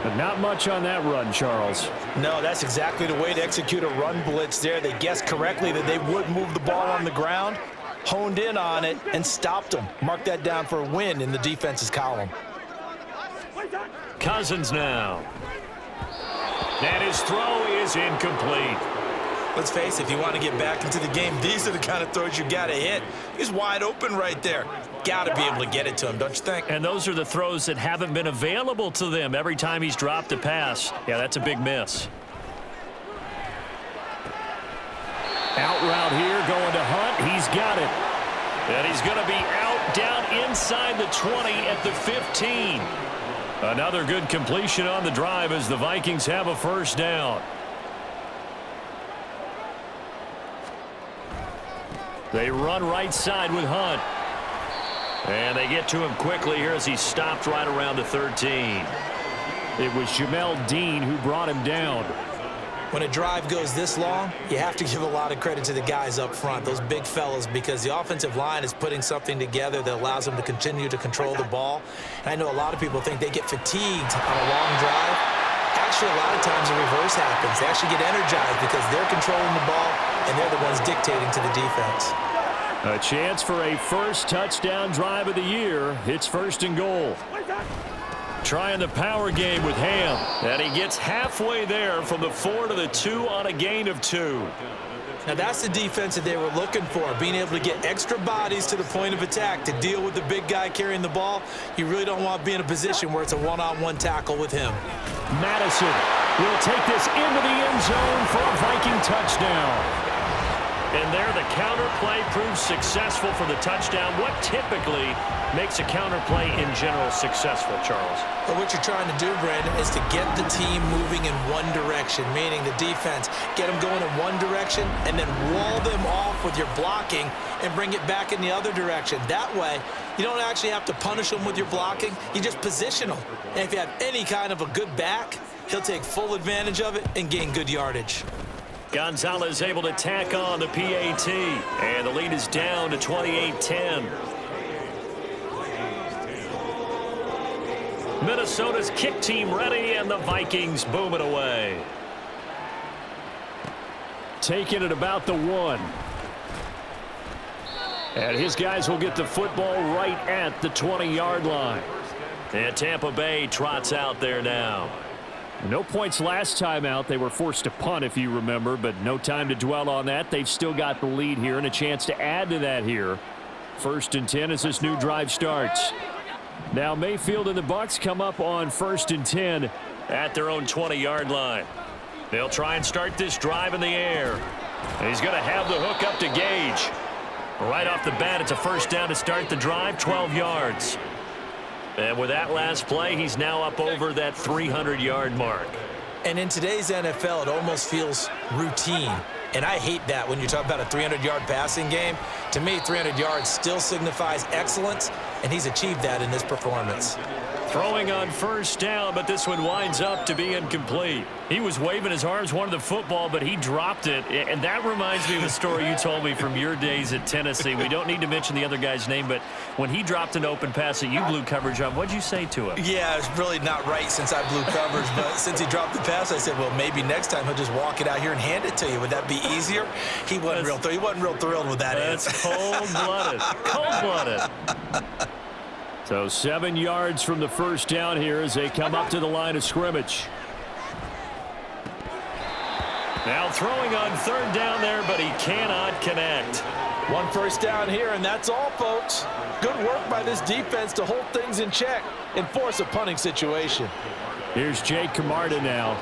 But not much on that run, Charles. No, that's exactly the way to execute a run blitz there. They guessed correctly that they would move the ball on the ground, honed in on it, and stopped them. Mark that down for a win in the defense's column. Cousins now. And his throw is incomplete. Let's face it, if you want to get back into the game, these are the kind of throws you got to hit. He's wide open right there. Got to be able to get it to him, don't you think? And those are the throws that haven't been available to them every time he's dropped a pass. Yeah, that's a big miss. Out route here, going to Hunt. He's got it. And he's going to be out down inside the 20 at the 15. Another good completion on the drive as the Vikings have a first down. They run right side with Hunt. And they get to him quickly here as he stopped right around the 13. It was Jamel Dean who brought him down. When a drive goes this long, you have to give a lot of credit to the guys up front, those big fellas, because the offensive line is putting something together that allows them to continue to control the ball. And I know a lot of people think they get fatigued on a long drive. Actually, a lot of times the reverse happens. They actually get energized because they're controlling the ball and they're the ones dictating to the defense. A chance for a first touchdown drive of the year. It's 1st and goal. Trying the power game with Ham. And he gets halfway there from the 4 to the 2 on a gain of 2. Now that's the defense that they were looking for, being able to get extra bodies to the point of attack to deal with the big guy carrying the ball. You really don't want to be in a position where it's a one-on-one tackle with him. Madison will take this into the end zone for a Viking touchdown. And there the counter play proves successful for the touchdown. What typically makes a counter play in general successful, Charles? But what you're trying to do, Brandon, is to get the team moving in one direction, meaning the defense, get them going in one direction and then wall them off with your blocking and bring it back in the other direction. That way, you don't actually have to punish them with your blocking. You just position them. And if you have any kind of a good back, he'll take full advantage of it and gain good yardage. Gonzalez able to tack on the PAT, and the lead is down to 28-10. Minnesota's kick team ready, and the Vikings boom it away. Taking it about the 1. And his guys will get the football right at the 20-yard line. And Tampa Bay trots out there now. No points last time out. They were forced to punt, if you remember, but no time to dwell on that. They've still got the lead here and a chance to add to that here. 1st and 10 as this new drive starts. Now Mayfield and the Bucs come up on 1st and 10 at their own 20-yard line. They'll try and start this drive in the air. And he's going to have the hook up to Gage. Right off the bat, it's a first down to start the drive, 12 yards. And with that last play, he's now up over that 300-yard mark. And in today's NFL, it almost feels routine. And I hate that when you talk about a 300-yard passing game. To me, 300 yards still signifies excellence, and he's achieved that in this performance. Throwing on first down, but this one winds up to be incomplete. He was waving his arms, wanted the football, but he dropped it. And that reminds me of a story you told me from your days at Tennessee. We don't need to mention the other guy's name, but when he dropped an open pass that you blew coverage on, what'd you say to him? Yeah, it's really not right since I blew coverage, but since he dropped the pass, I said, well, maybe next time he'll just walk it out here and hand it to you. Would that be easier? He wasn't real thrilled with that. That's cold-blooded. Cold-blooded. So 7 yards from the first down here as they come up to the line of scrimmage. Now throwing on third down there, but he cannot connect. One first down here, and that's all, folks. Good work by this defense to hold things in check and force a punting situation. Here's Jake Camarda now.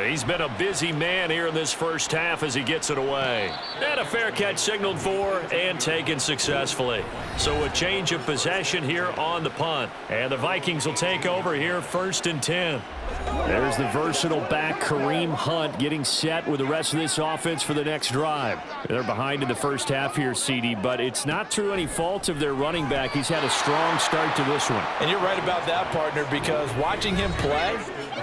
He's been a busy man here in this first half as he gets it away. And a fair catch signaled for and taken successfully. So a change of possession here on the punt. And the Vikings will take over here 1st and 10. There's the versatile back Kareem Hunt getting set with the rest of this offense for the next drive. They're behind in the first half here, CD, but it's not through any fault of their running back. He's had a strong start to this one. And you're right about that, partner, because watching him play,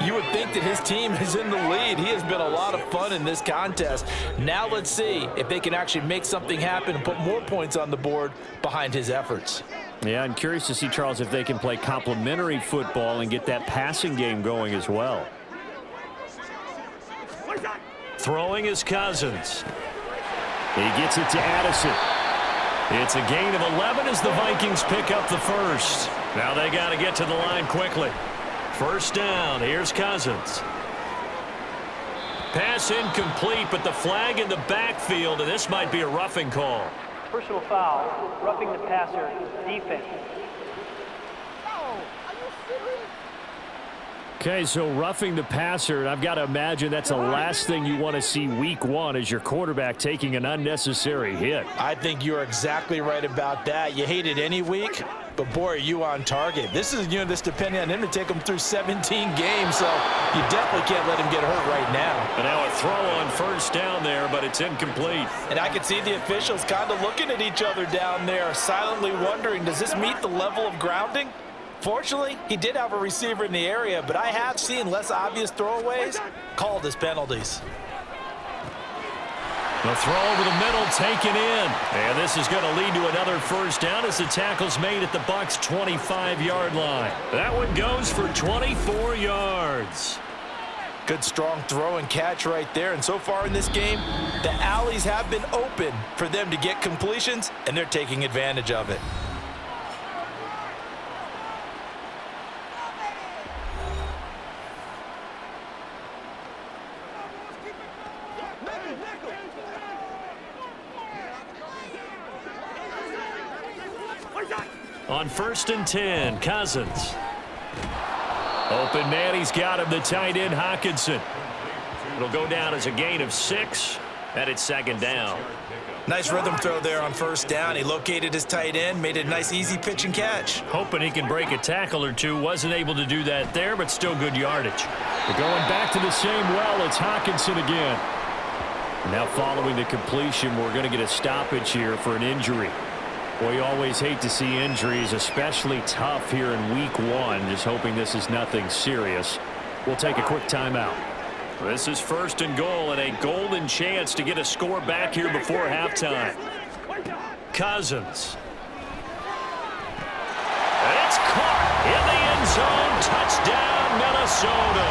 you would think that his team is in the lead. He has been a lot of fun in this contest. Now let's see if they can actually make something happen and put more points on the board behind his efforts. Yeah, I'm curious to see, Charles, if they can play complementary football and get that passing game going as well. Throwing is Cousins. He gets it to Addison. It's a gain of 11 as the Vikings pick up the first. Now they got to get to the line quickly. First down, here's Cousins. Pass incomplete, but the flag in the backfield, and this might be a roughing call. Personal foul, roughing the passer, defense. Okay, so roughing the passer, and I've got to imagine that's the last thing you want to see week one as your quarterback taking an unnecessary hit. I think you're exactly right about that. You hate it any week, but boy, are you on target. This is, this depending on him to take him through 17 games, so you definitely can't let him get hurt right now. And now a throw on first down there, but it's incomplete. And I can see the officials kind of looking at each other down there, silently wondering, does this meet the level of grounding? Fortunately, he did have a receiver in the area, but I have seen less obvious throwaways called as penalties. The throw over the middle taken in. And this is going to lead to another first down as the tackle's made at the Bucs' 25-yard line. That one goes for 24 yards. Good strong throw and catch right there. And so far in this game, the alleys have been open for them to get completions, and they're taking advantage of it. On 1st and 10, Cousins. Open man, he's got him, the tight end, Hawkinson. It'll go down as a gain of 6, and it's 2nd down. Nice rhythm throw there on first down. He located his tight end, made it a nice easy pitch and catch. Hoping he can break a tackle or two. Wasn't able to do that there, but still good yardage. We're going back to the same well. It's Hawkinson again. Now following the completion, we're going to get a stoppage here for an injury. Well, you always hate to see injuries, especially tough here in week one. Just hoping this is nothing serious. We'll take a quick timeout. This is 1st and goal and a golden chance to get a score back here before halftime. Cousins. And it's caught in the end zone. Touchdown, Minnesota.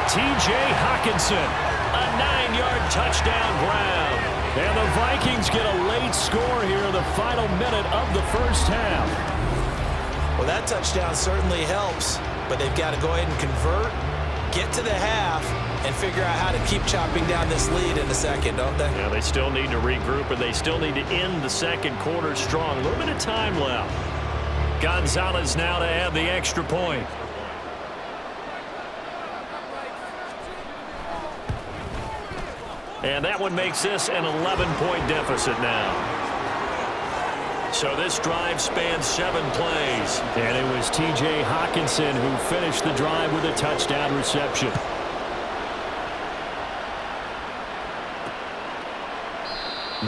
T.J. Hawkinson, a 9-yard touchdown grab. And the Vikings get a late score here in the final minute of the first half. Well, that touchdown certainly helps, but they've got to go ahead and convert, get to the half, and figure out how to keep chopping down this lead in the second, don't they? Yeah, they still need to regroup, and they still need to end the second quarter strong. A little bit of time left. Gonzalez now to add the extra point. And that one makes this an 11-point deficit now. So this drive spans 7 plays. And it was T.J. Hawkinson who finished the drive with a touchdown reception.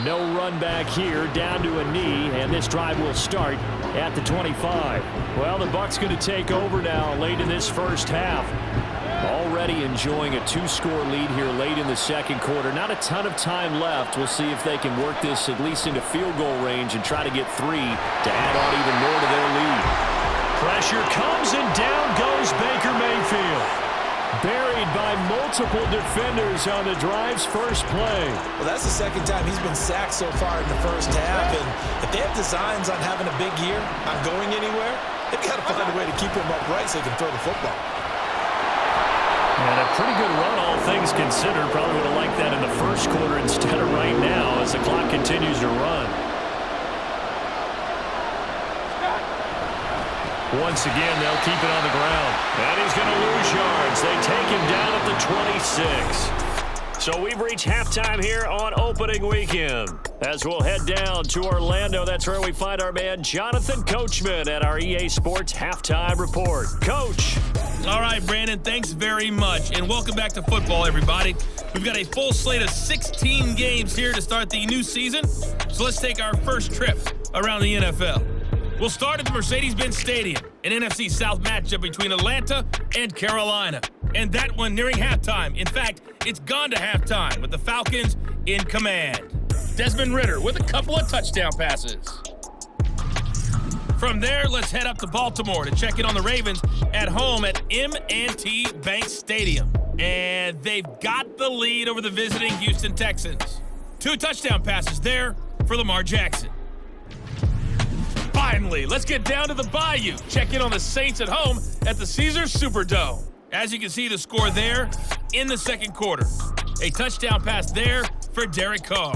No run back here, down to a knee, and this drive will start at the 25. Well, the Bucs going to take over now late in this first half. Already enjoying a 2-score lead here late in the second quarter. Not a ton of time left. We'll see if they can work this at least into field goal range and try to get 3 to add on even more to their lead. Pressure comes and down goes Baker Mayfield. Buried by multiple defenders on the drive's first play. Well, that's the second time he's been sacked so far in the first half. And if they have designs on having a big year, on going anywhere, they've got to find a way to keep him upright so he can throw the football. And a pretty good run, all things considered. Probably would have liked that in the first quarter instead of right now as the clock continues to run. Once again, they'll keep it on the ground. And he's going to lose yards. They take him down at the 26. So we've reached halftime here on opening weekend. As we'll head down to Orlando, that's where we find our man Jonathan Coachman at our EA Sports Halftime Report. Coach. All right, Brandon, thanks very much. And welcome back to football, everybody. We've got a full slate of 16 games here to start the new season. So let's take our first trip around the NFL. We'll start at the Mercedes-Benz Stadium, an NFC South matchup between Atlanta and Carolina. And that one nearing halftime. In fact, it's gone to halftime with the Falcons in command. Desmond Ridder with a couple of touchdown passes. From there, let's head up to Baltimore to check in on the Ravens at home at M&T Bank Stadium. And they've got the lead over the visiting Houston Texans. 2 touchdown passes there for Lamar Jackson. Finally, let's get down to the Bayou. Check in on the Saints at home at the Caesars Superdome. As you can see, the score there in the second quarter. A touchdown pass there for Derek Carr.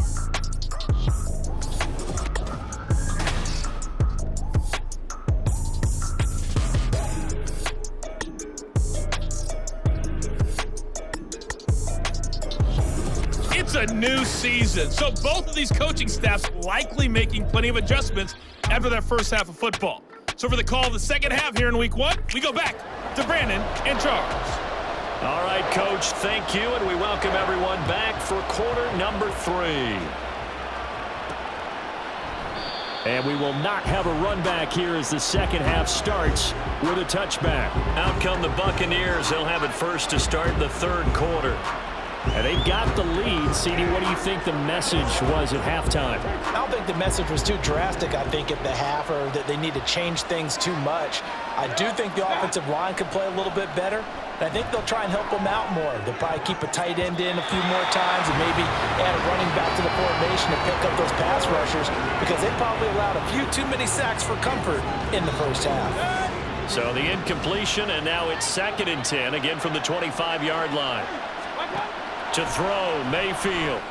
It's a new season, so both of these coaching staffs likely making plenty of adjustments after that first half of football. So for the call of the second half here in week 1, we go back to Brandon and Charles. All right, Coach, thank you, and we welcome everyone back for quarter number 3. And we will not have a run back here as the second half starts with a touchback. Out come the Buccaneers. They'll have it first to start the third quarter. And they've got the lead. CD, what do you think the message was at halftime? I don't think the message was too drastic, I think, at the half, or that they need to change things too much. I do think the offensive line could play a little bit better, and I think they'll try and help them out more. They'll probably keep a tight end in a few more times and maybe add a running back to the formation to pick up those pass rushers, because they probably allowed a few too many sacks for comfort in the first half. So the incompletion, and now it's 2nd and 10, again from the 25-yard line. To throw, Mayfield.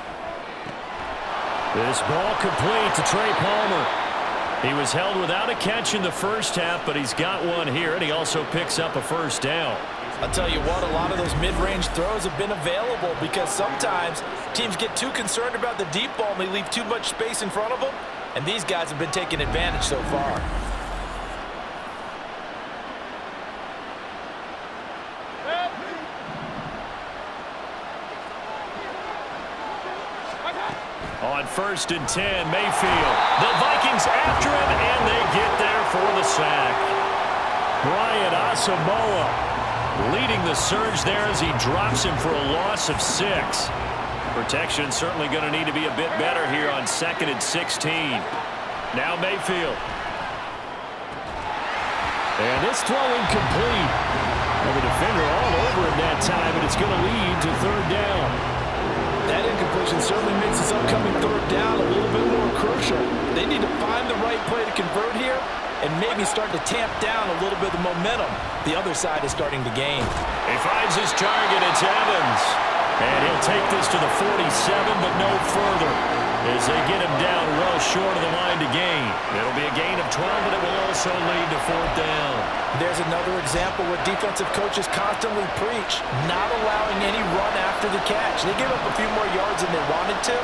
This ball complete to Trey Palmer. He was held without a catch in the first half, but he's got one here, and he also picks up a first down. I'll tell you what, a lot of those mid-range throws have been available because sometimes teams get too concerned about the deep ball and they leave too much space in front of them, and these guys have been taking advantage so far. On 1st and 10, Mayfield. The Vikings after him, and they get there for the sack. Brian Asamoah leading the surge there as he drops him for a loss of 6. Protection certainly going to need to be a bit better here on 2nd and 16. Now Mayfield. And this throw incomplete. Well, the defender all over him that time, and it's going to lead to 3rd down. That incompletion certainly makes this upcoming 3rd down a little bit more crucial. They need to find the right play to convert here and maybe start to tamp down a little bit of the momentum the other side is starting to gain. He finds his target. It's Evans. And he'll take this to the 47, but no further as they get him down well short of the line to gain. It'll be a gain of 12, but it will also lead to 4th down. There's another example where defensive coaches constantly preach, not allowing any run after the catch. They gave up a few more yards than they wanted to,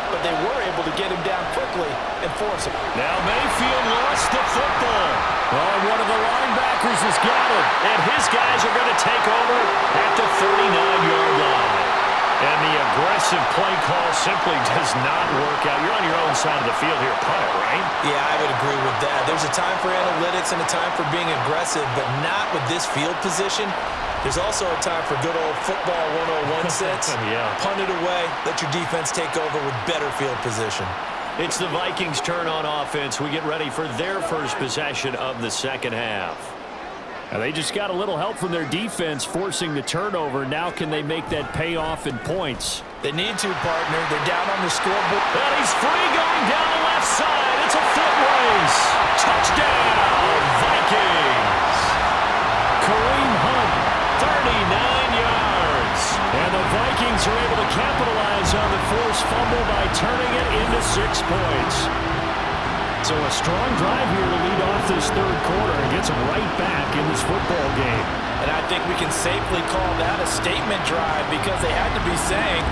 but they were able to get him down quickly and force him. Now Mayfield lost the football. Oh, one of the linebackers has got it. And his guys are going to take over at the 39-yard line. And the aggressive play call simply does not work out. You're on your own side of the field here, punt it, right? Yeah, I would agree with that. There's a time for analytics and a time for being aggressive, but not with this field position. There's also a time for good old football 101 sense. Yeah. Punt it away, let your defense take over with better field position. It's the Vikings' turn on offense. We get ready for their first possession of the second half. Now they just got a little help from their defense forcing the turnover. Now can they make that pay off in points? They need to, partner. They're down on the scoreboard. And he's free going down the left side. It's a foot race. Touchdown, Vikings. Kareem Hunt, 39 yards. and the Vikings are able to capitalize on the forced fumble by turning it into 6 points. So a strong drive here to lead off this third quarter and gets them right back in this football game. And I think we can safely call that a statement drive because they had to be saying,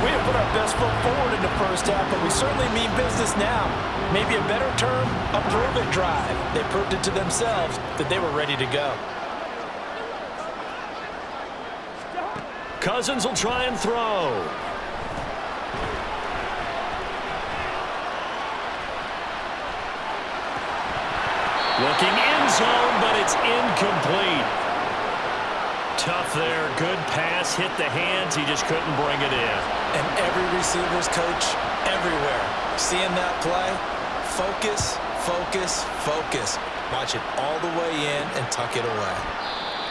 we didn't put our best foot forward in the first half, but we certainly mean business now. Maybe a better term, a prove-it drive. They proved it to themselves that they were ready to go. Cousins will try and throw. Looking end zone, but it's incomplete. Tough there. Good pass. Hit the hands. He just couldn't bring it in. And every receiver's coach everywhere. Seeing that play, focus, focus, focus. Watch it all the way in and tuck it away.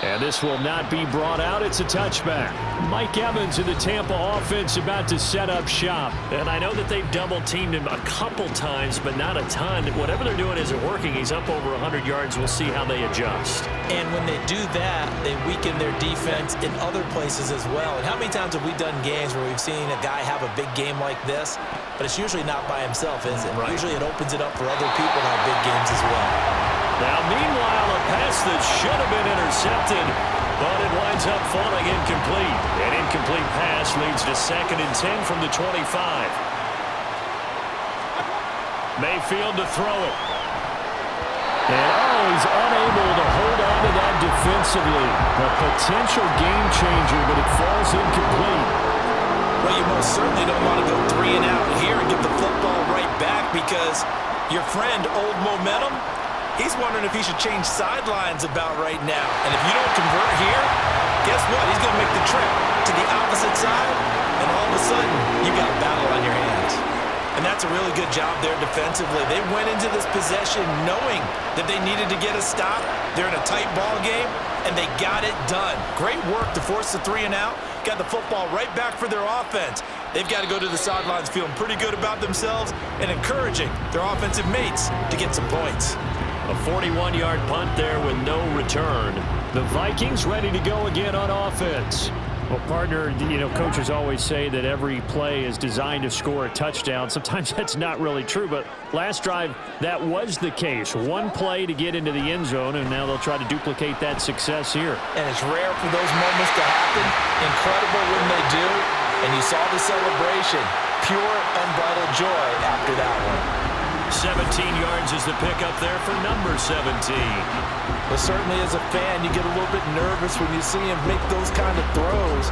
And this will not be brought out. It's a touchback. Mike Evans in the Tampa offense about to set up shop. And I know that they've double-teamed him a couple times, but not a ton. Whatever they're doing isn't working. He's up over 100 yards. We'll see how they adjust. And when they do that, they weaken their defense in other places as well. And how many times have we done games where we've seen a guy have a big game like this? But it's usually not by himself, is it? Right. Usually it opens it up for other people to have big games as well. Now, meanwhile, a pass that should have been intercepted, but it winds up falling incomplete. An incomplete pass leads to 2nd and 10 from the 25. Mayfield to throw it. And he's unable to hold on to that defensively. A potential game changer, but it falls incomplete. Well, you most certainly don't want to go 3 and out here and get the football right back because your friend, Old Momentum, he's wondering if he should change sidelines about right now. And if you don't convert here, guess what? He's going to make the trip to the opposite side, and all of a sudden, you got a battle on your hands. And that's a really good job there defensively. They went into this possession knowing that they needed to get a stop. They're in a tight ball game, and they got it done. Great work to force the 3 and out. Got the football right back for their offense. They've got to go to the sidelines feeling pretty good about themselves and encouraging their offensive mates to get some points. A 41-yard punt there with no return. The Vikings ready to go again on offense. Well, partner, coaches always say that every play is designed to score a touchdown. Sometimes that's not really true, but last drive, that was the case. One play to get into the end zone, and now they'll try to duplicate that success here. And it's rare for those moments to happen. Incredible when they do. And you saw the celebration. Pure, unbridled joy after that one. 17 yards is the pickup there for number 17. Well, certainly as a fan, you get a little bit nervous when you see him make those kind of throws.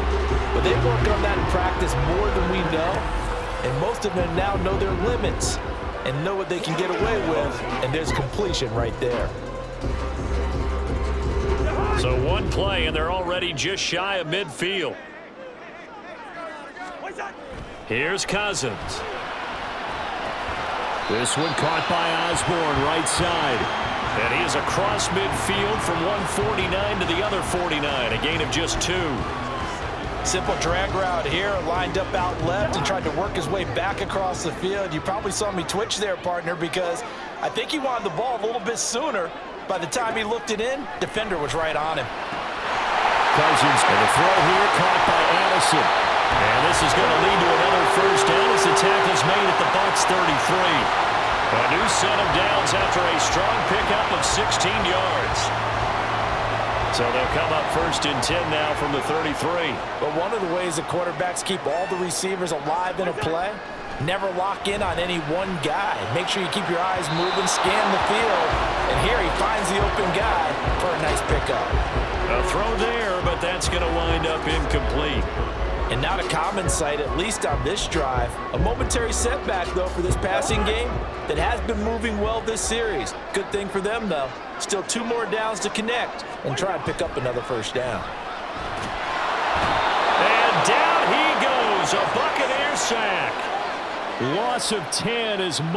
But they work on that in practice more than we know. And most of them now know their limits and know what they can get away with. And there's completion right there. So one play, and they're already just shy of midfield. Here's Cousins. This one caught by Osborne, right side. And he is across midfield from 149 to the other 49, a gain of just 2. Simple drag route here, lined up out left and tried to work his way back across the field. You probably saw me twitch there, partner, because I think he wanted the ball a little bit sooner. By the time he looked it in, defender was right on him. Cousins, and the throw here caught by Addison. And this is going to lead to another first down as the tackle's made at the Bucs 33. A new set of downs after a strong pickup of 16 yards. So they'll come up 1st and 10 now from the 33. But one of the ways that quarterbacks keep all the receivers alive in a play, never lock in on any one guy. Make sure you keep your eyes moving, scan the field. And here he finds the open guy for a nice pickup. A throw there, but that's going to wind up incomplete. And not a common sight, at least on this drive. A momentary setback, though, for this passing game that has been moving well this series. Good thing for them, though. Still 2 more downs to connect and try and pick up another first down. And down he goes, a Buccaneer sack. Loss of 10 is